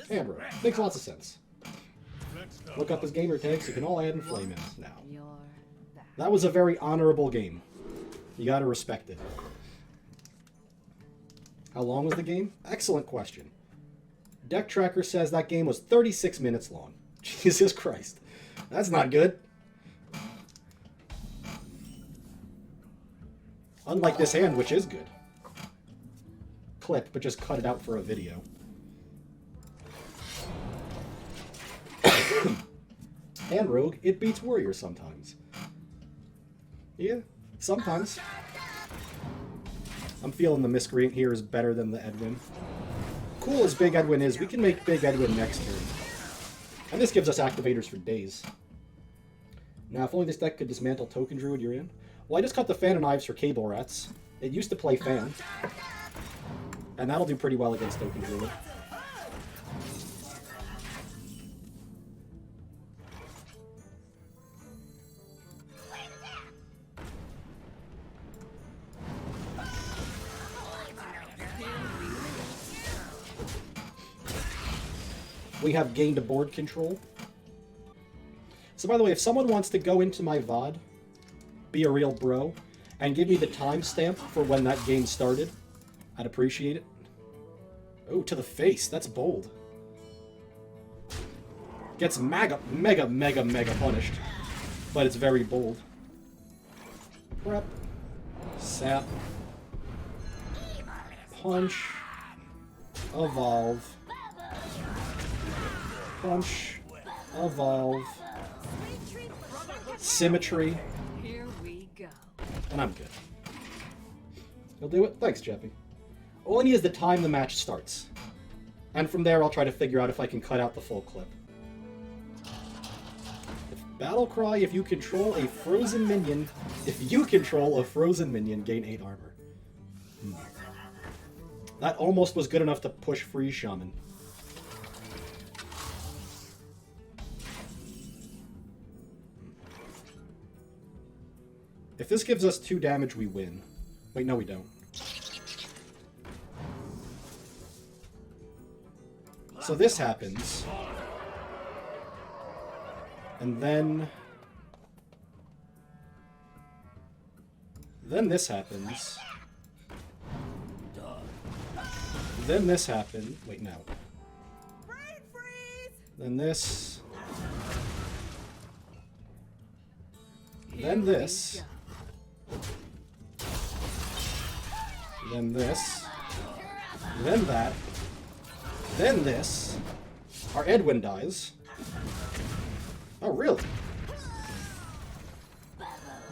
Handrogue. Makes lots of sense. Look up his gamer tag so you can all add and flame in now. That was a very honorable game. You gotta respect it. How long was the game? Excellent question. Deck Tracker says that game was 36 minutes long. Jesus Christ. That's not good. Unlike this hand, which is good. Clip, but just cut it out for a video. Handrogue, it beats Warrior sometimes. Yeah, sometimes. I'm feeling the Miscreant here is better than the Edwin. Cool as Big Edwin is, we can make Big Edwin next turn. And this gives us activators for days. Now, if only this deck could dismantle Token Druid, you're in. Well, I just cut the Fan of Knives for Cable Rats. It used to play Fan. And that'll do pretty well against Token Druid. We have gained a board control. So by the way, if someone wants to go into my VOD, be a real bro, and give me the timestamp for when that game started, I'd appreciate it. Oh, to the face. That's bold. Gets mega punished. But it's very bold. Prep. Sap. Punch. Evolve. Punch. Evolve. Symmetry. Here we go. And I'm good. You'll do it? Thanks, Jeffy. All I need is the time the match starts. And from there, I'll try to figure out if I can cut out the full clip. Battle Cry, if you control a frozen minion, gain 8 armor. That almost was good enough to push Freeze Shaman. If this gives us 2 damage, we win. Wait, no we don't. So this happens. And then this happens. Then this happened. Wait, no. Then this. Then this. Then this. Then that. Then this. Our Edwin dies. Oh, really?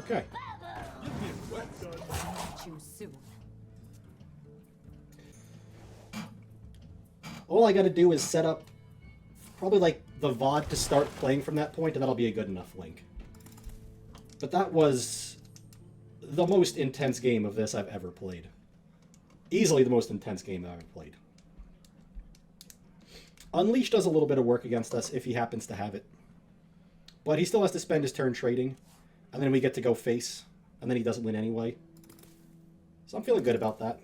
Okay. All I gotta do is set up probably like the VOD to start playing from that point, and that'll be a good enough link. But that was the most intense game of this I've ever played. Easily the most intense game I've ever played. Unleash does a little bit of work against us if he happens to have it. But he still has to spend his turn trading, and then we get to go face, and then he doesn't win anyway. So I'm feeling good about that.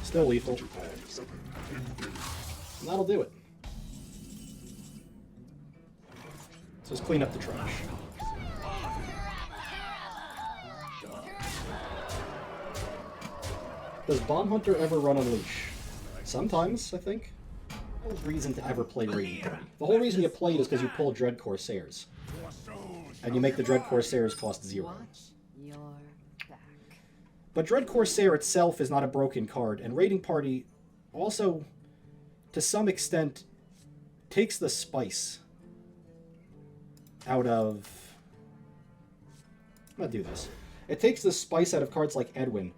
Still lethal. And that'll do it. So let's clean up the trash. Does Bomb Hunter ever run Unleash? Sometimes, I think. No reason to ever play Raiding Party. The whole reason you play it is because you pull Dread Corsairs. And you make the Dread Corsairs cost 0. But Dread Corsair itself is not a broken card, and Raiding Party also, to some extent, takes the spice out of... I'm gonna do this. It takes the spice out of cards like Edwin.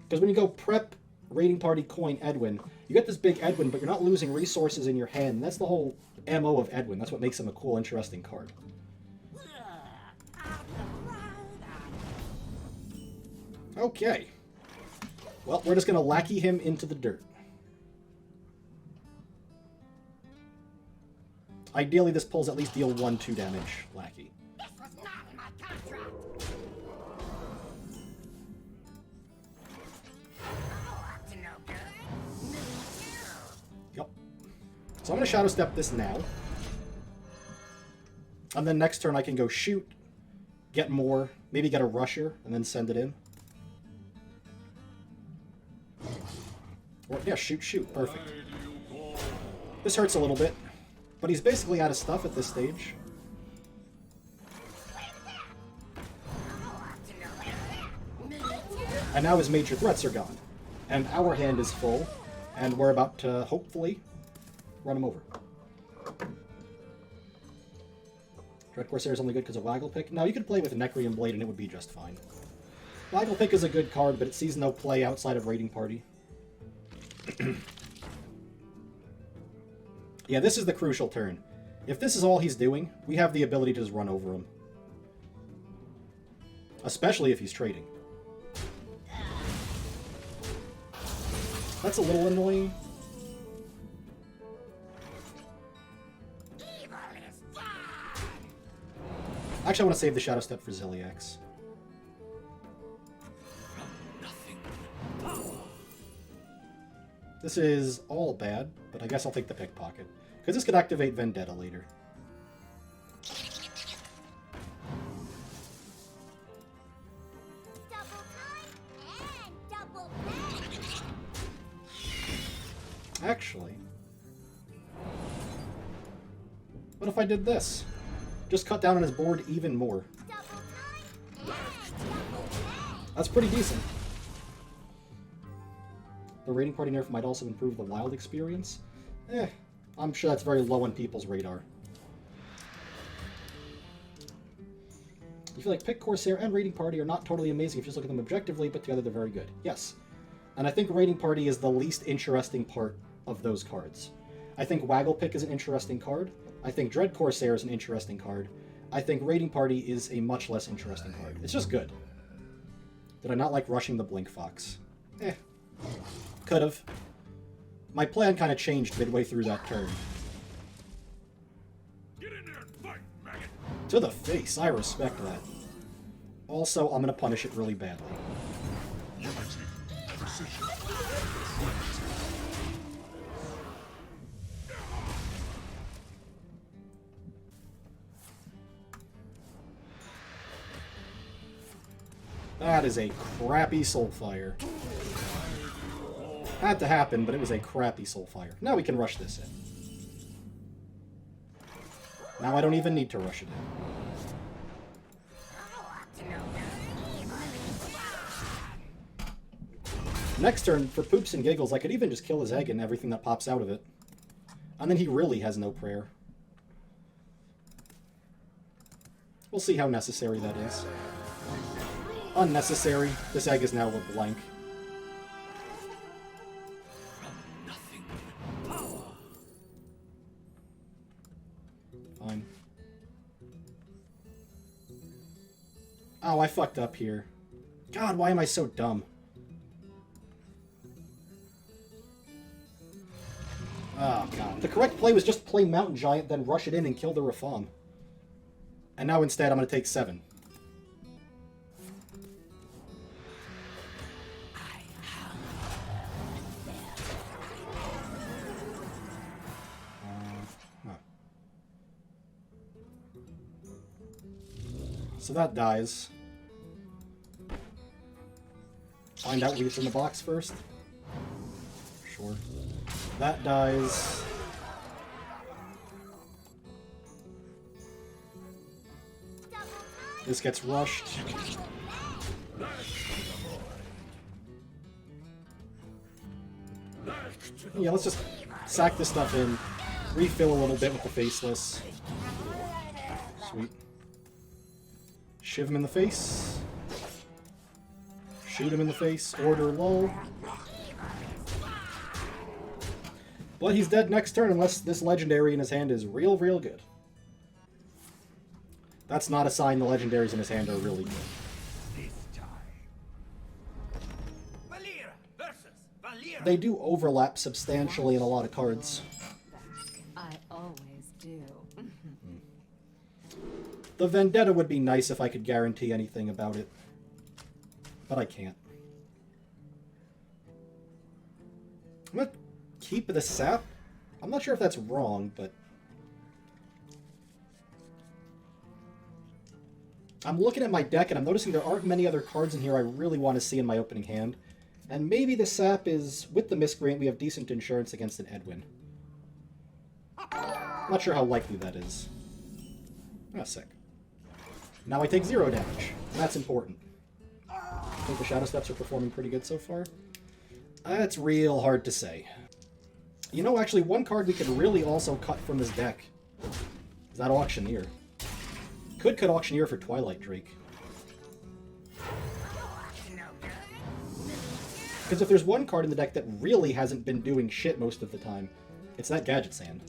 Because when you go prep, Raiding Party, coin, Edwin, you get this big Edwin, but you're not losing resources in your hand. That's the whole MO of Edwin. That's what makes him a cool, interesting card. Okay. Well, we're just going to lackey him into the dirt. Ideally, this pulls at least deal 1-2 damage, lackey. So I'm going to Shadow Step this now. And then next turn I can go shoot, get more, maybe get a Rusher, and then send it in. Or, yeah, shoot, perfect. This hurts a little bit, but he's basically out of stuff at this stage. And now his major threats are gone. And our hand is full, and we're about to, hopefully, run him over. Dread Corsair is only good because of Waggle Pick. No, you could play with Necrium Blade and it would be just fine. Waggle Pick is a good card, but it sees no play outside of Raiding Party. Yeah, this is the crucial turn. If this is all he's doing, we have the ability to just run over him. Especially if he's trading. That's a little annoying. Actually, I want to save the Shadow Step for Ziliax. This is all bad, but I guess I'll take the Pickpocket. Because this could activate Vendetta later. Actually, what if I did this? Just cut down on his board even more. That's pretty decent. The Raiding Party nerf might also improve the wild experience. I'm sure that's very low on people's radar. You feel like Pick, Corsair, and Raiding Party are not totally amazing if you just look at them objectively, but together they're very good. Yes. And I think Raiding Party is the least interesting part of those cards. I think Waggle Pick is an interesting card. I think Dread Corsair is an interesting card. I think Raiding Party is a much less interesting card. It's just good. Did I not like rushing the Blink Fox? Could've. My plan kind of changed midway through that turn. Get in there and fight, maggot. To the face, I respect that. Also, I'm gonna punish it really badly. That is a crappy Soulfire. Had to happen, but it was a crappy Soulfire. Now we can rush this in. Now I don't even need to rush it in. Next turn, for poops and giggles, I could even just kill his egg and everything that pops out of it. And then he really has no prayer. We'll see how necessary that is. Unnecessary. This egg is now a blank. Fine. Oh, I fucked up here. God, why am I so dumb? Oh, God. The correct play was just play Mountain Giant, then rush it in and kill the Rafam. And now instead I'm going to take 7. So that dies. Find out what's in the box first. Sure. That dies. This gets rushed. Yeah, let's just sack this stuff in. Refill a little bit with the Faceless. Sweet. Shiv him in the face. Shoot him in the face. Order lull. But he's dead next turn unless this legendary in his hand is real good. That's not a sign the legendaries in his hand are really good. They do overlap substantially in a lot of cards. I always do. The Vendetta would be nice if I could guarantee anything about it. But I can't. I'm gonna keep the sap I'm not sure if that's wrong, but... I'm looking at my deck, and I'm noticing there aren't many other cards in here I really want to see in my opening hand. And maybe the sap is, with the Miscreant, we have decent insurance against an Edwin. Not sure how likely that is. Ah, sick. Now I take 0 damage, and that's important. I think the Shadow Steps are performing pretty good so far. That's real hard to say. You know, actually, one card we could really also cut from this deck is that Auctioneer. Could cut Auctioneer for Twilight Drake. Because if there's one card in the deck that really hasn't been doing shit most of the time, it's that Gadget Sand.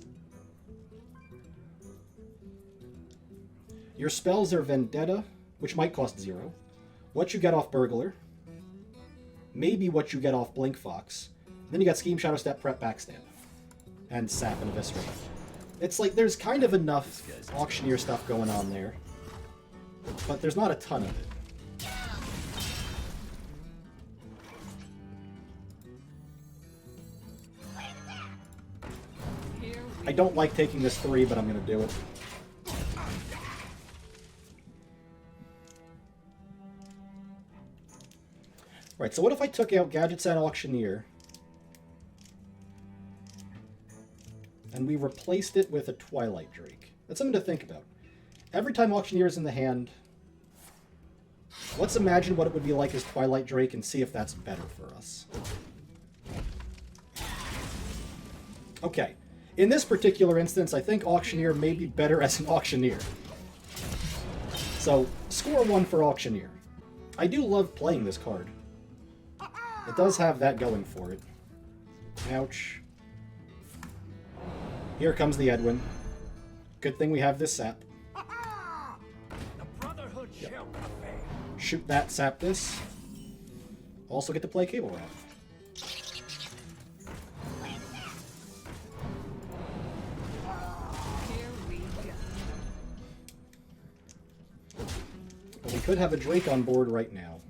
Your spells are Vendetta, which might cost 0. What you get off Burglar. Maybe what you get off Blink Fox. Then you got Scheme, Shadow Step, Prep, Backstab. And Sap and Eviscerate. It's like there's kind of enough Auctioneer stuff going on there. But there's not a ton of it. I don't like taking this 3, but I'm going to do it. Right, so what if I took out Gadget Sand Auctioneer and we replaced it with a Twilight Drake? That's something to think about. Every time Auctioneer is in the hand, let's imagine what it would be like as Twilight Drake and see if that's better for us. Okay, in this particular instance, I think Auctioneer may be better as an Auctioneer. So, score 1 for Auctioneer. I do love playing this card. It does have that going for it. Ouch. Here comes the Edwin. Good thing we have this sap. Yep. Shoot that, sap this. Also get to play Cable Rat. But we could have a Drake on board right now.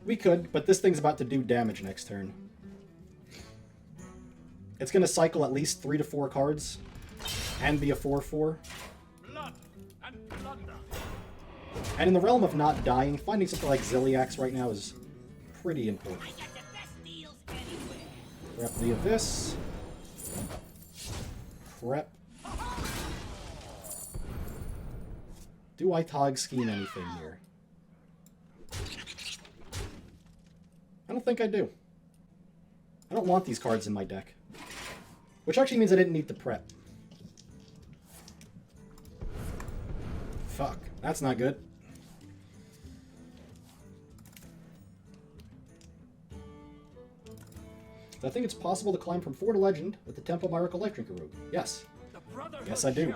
We could, but this thing's about to do damage next turn. It's going to cycle at least 3 to 4 cards and be a 4/4. And in the realm of not dying, finding something like Ziliax right now is pretty important. Prep the Abyss. Prep. Do I Tog Scheme anything here? I don't think I do. I don't want these cards in my deck. Which actually means I didn't need to prep. Fuck. That's not good. I think it's possible to climb from 4 to Legend with the Tempo Miracle Life Drinker Rogue. Yes. Yes, I do.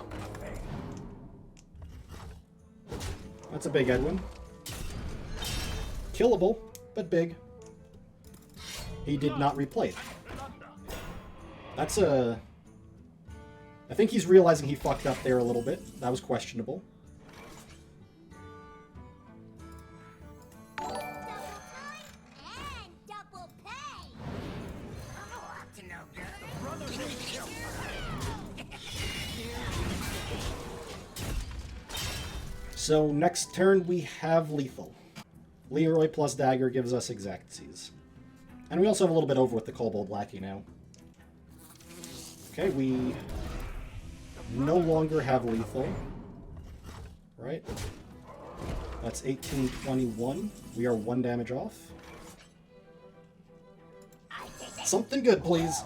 That's a big Edwin. Killable, but big. He did not replay it. That's a... I think he's realizing he fucked up there a little bit. That was questionable. So next turn we have Lethal. Leroy plus Dagger gives us Exactsies. And we also have a little bit over with the Kobold Lackey now. Okay, we no longer have Lethal. Right? That's 1821. We are 1 damage off. Something good, please.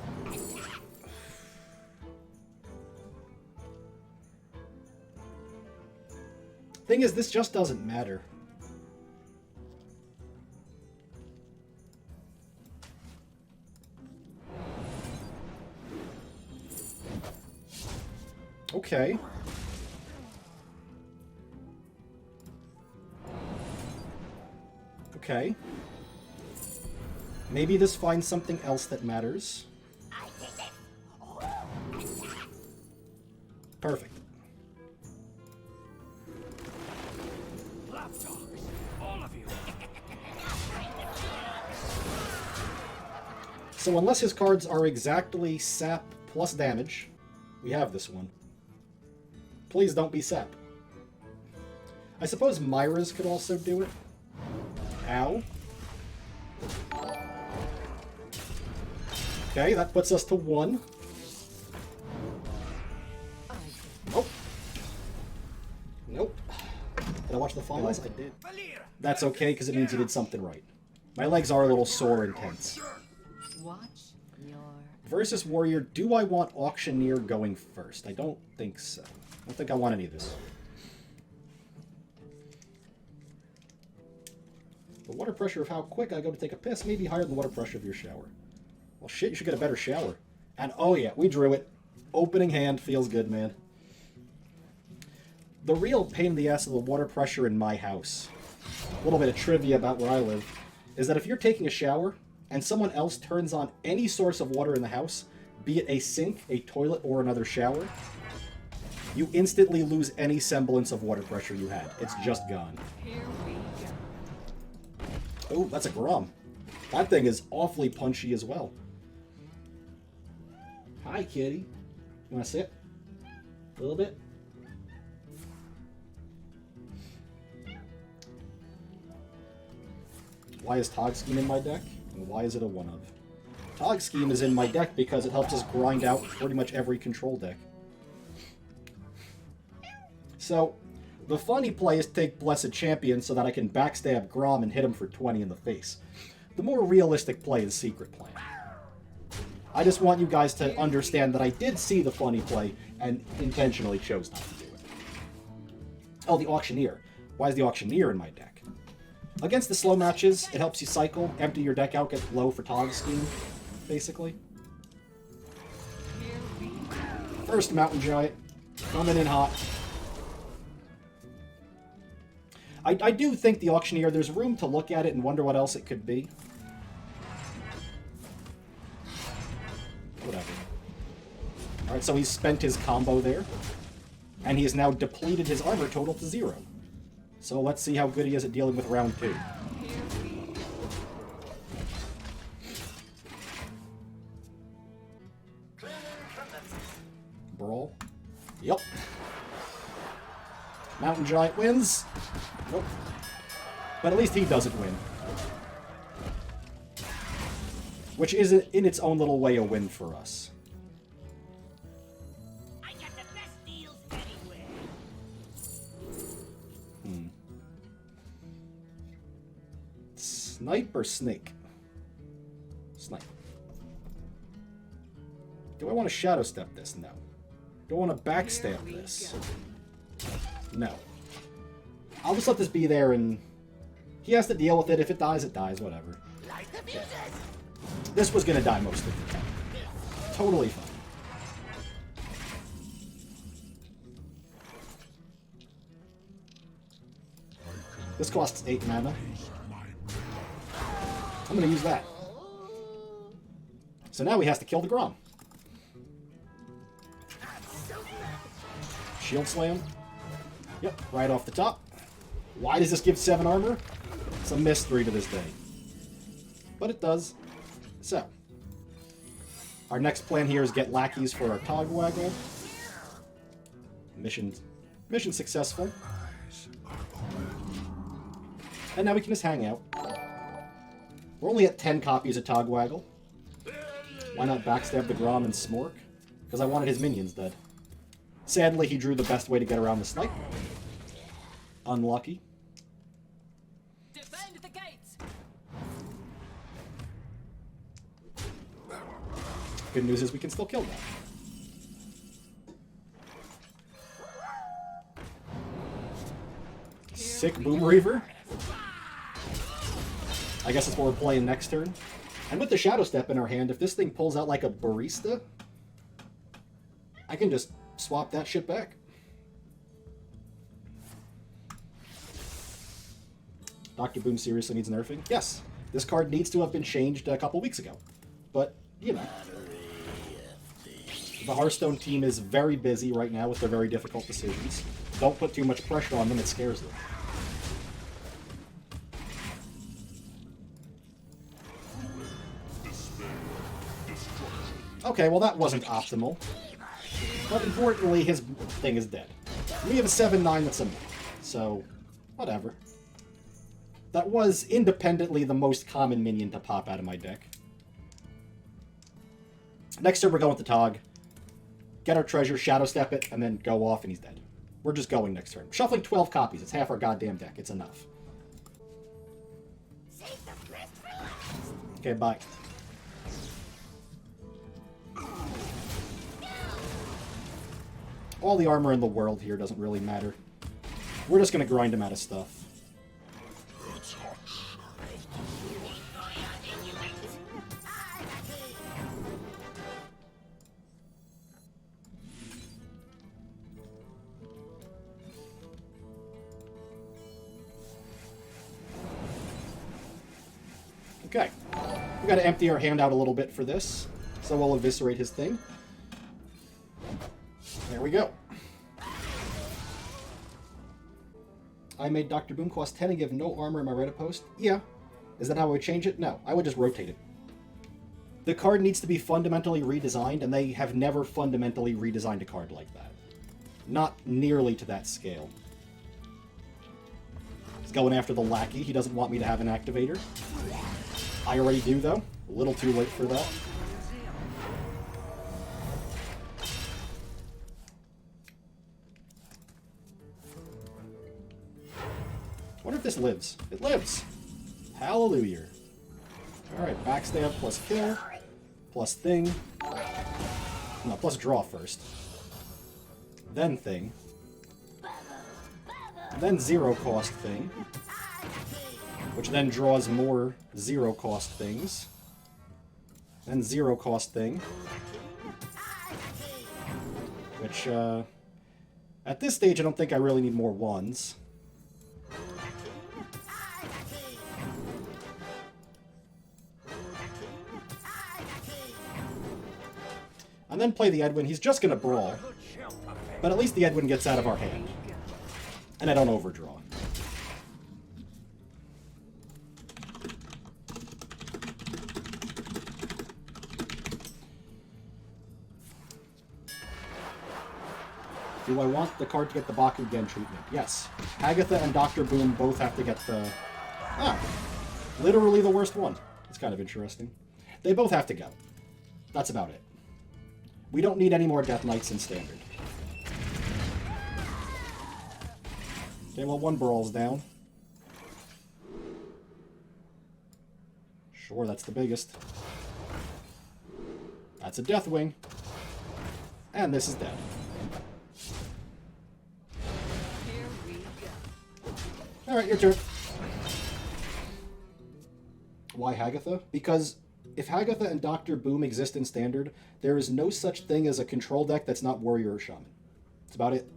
Thing is, this just doesn't matter. Okay. Okay. Maybe this finds something else that matters. Perfect. So unless his cards are exactly Sap plus damage. We have this one. Please don't be Sep. I suppose Myra's could also do it. Ow. Okay, that puts us to 1. Nope. Nope. Did I watch the finals? I did. That's okay, because it means you did something right. My legs are a little sore and tense. Watch your... Versus Warrior, do I want Auctioneer going first? I don't think so. I don't think I want any of this. The water pressure of how quick I go to take a piss may be higher than the water pressure of your shower. Well, shit, you should get a better shower. And, oh yeah, we drew it. Opening hand feels good, man. The real pain in the ass of the water pressure in my house, a little bit of trivia about where I live, is that if you're taking a shower and someone else turns on any source of water in the house, be it a sink, a toilet, or another shower, you instantly lose any semblance of water pressure you had. It's just gone. Here we go. Oh, that's a Grom. That thing is awfully punchy as well. Hi, kitty. You want to sit? A little bit? Why is Tog Scheme in my deck? And why is it a 1-of? Tog Scheme is in my deck because it helps us grind out pretty much every control deck. So, the funny play is to take Blessed Champion so that I can backstab Grom and hit him for 20 in the face. The more realistic play is Secret Plan. I just want you guys to understand that I did see the funny play and intentionally chose not to do it. Oh, the Auctioneer. Why is the Auctioneer in my deck? Against the slow matches, it helps you cycle, empty your deck out, get low for Tog Scheme, basically. First Mountain Giant, coming in hot. I do think the Auctioneer, there's room to look at it and wonder what else it could be. Whatever. Alright, so he's spent his combo there. And he has now depleted his armor total to 0. So let's see how good he is at dealing with round 2. Brawl. Yep. Mountain Giant wins. Nope. But at least he doesn't win. Which is, in its own little way, a win for us. I got the best deals anywhere. Snipe or Snake? Snipe. Do I want to Shadow Step this? No. Do I want to backstab this? No. I'll just let this be there and he has to deal with it. If it dies, whatever. Like the music. This was going to die most of the time. Totally fine. This costs 8 mana. I'm going to use that. So now he has to kill the Grom. Shield Slam. Yep, right off the top. Why does this give 7 armor? It's a mystery to this day. But it does. So, our next plan here is get lackeys for our Togwaggle. Mission successful. And now we can just hang out. We're only at 10 copies of Togwaggle. Why not backstab the Grom and Smork? Because I wanted his minions dead. Sadly, he drew the best way to get around the snipe. Unlucky. Defend the gates. Good news is we can still kill that. Sick Boom Reaver. I guess that's what we're playing next turn. And with the Shadow Step in our hand, if this thing pulls out like a barista, I can just swap that shit back. Dr. Boom seriously needs nerfing? Yes. This card needs to have been changed a couple weeks ago. But, you know. The Hearthstone team is very busy right now with their very difficult decisions. Don't put too much pressure on them, it scares them. Okay, well that wasn't optimal. But importantly, his thing is dead. We have a 7-9 that's a mid, so whatever. That was independently the most common minion to pop out of my deck. Next turn we're going with the Tog. Get our treasure, Shadow Step it, and then go off and he's dead. We're just going next turn. Shuffling 12 copies. It's half our goddamn deck. It's enough. Okay, bye. All the armor in the world here doesn't really matter. We're just going to grind him out of stuff. Okay. We gotta empty our hand out a little bit for this, so we'll eviscerate his thing. There we go. I made Dr. Boom cost 10 and give no armor in my Reddit post? Yeah. Is that how I would change it? No. I would just rotate it. The card needs to be fundamentally redesigned, and they have never fundamentally redesigned a card like that. Not nearly to that scale. He's going after the lackey. He doesn't want me to have an activator. I already do, though. A little too late for that. I wonder if this lives. It lives! Hallelujah. Alright, backstab plus kill, plus thing. No, plus draw first. Then thing. Then zero cost thing. Which then draws more zero cost things. Then zero cost thing. Which, at this stage I don't think I really need more ones. And then play the Edwin. He's just gonna brawl. But at least the Edwin gets out of our hand. And I don't overdraw. Do I want the card to get the Bakugan treatment? Yes. Agatha and Dr. Boom both have to get the... Ah! Literally the worst one. It's kind of interesting. They both have to go. That's about it. We don't need any more Death Knights in Standard. Okay, well, one brawl's down. Sure, that's the biggest. That's a Deathwing. And this is dead. Alright, your turn. Why Hagatha? Because if Hagatha and Dr. Boom exist in Standard, there is no such thing as a control deck that's not Warrior or Shaman. That's about it.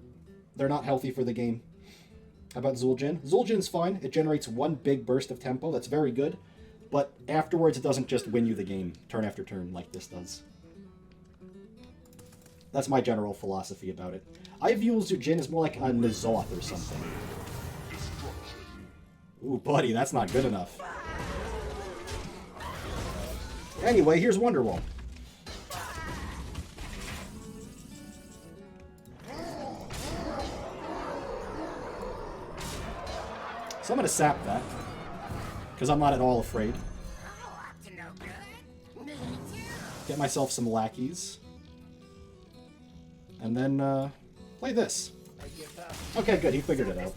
They're not healthy for the game. How about Zul'jin? Zul'jin's fine. It generates one big burst of tempo. That's very good. But afterwards, it doesn't just win you the game turn after turn like this does. That's my general philosophy about it. I view Zul'jin as more like a N'Zoth or something. Ooh, buddy, that's not good enough. Anyway, here's Wonderwall. So I'm going to sap that, because I'm not at all afraid. Get myself some lackeys. And then, play this. Okay, good, he figured it out.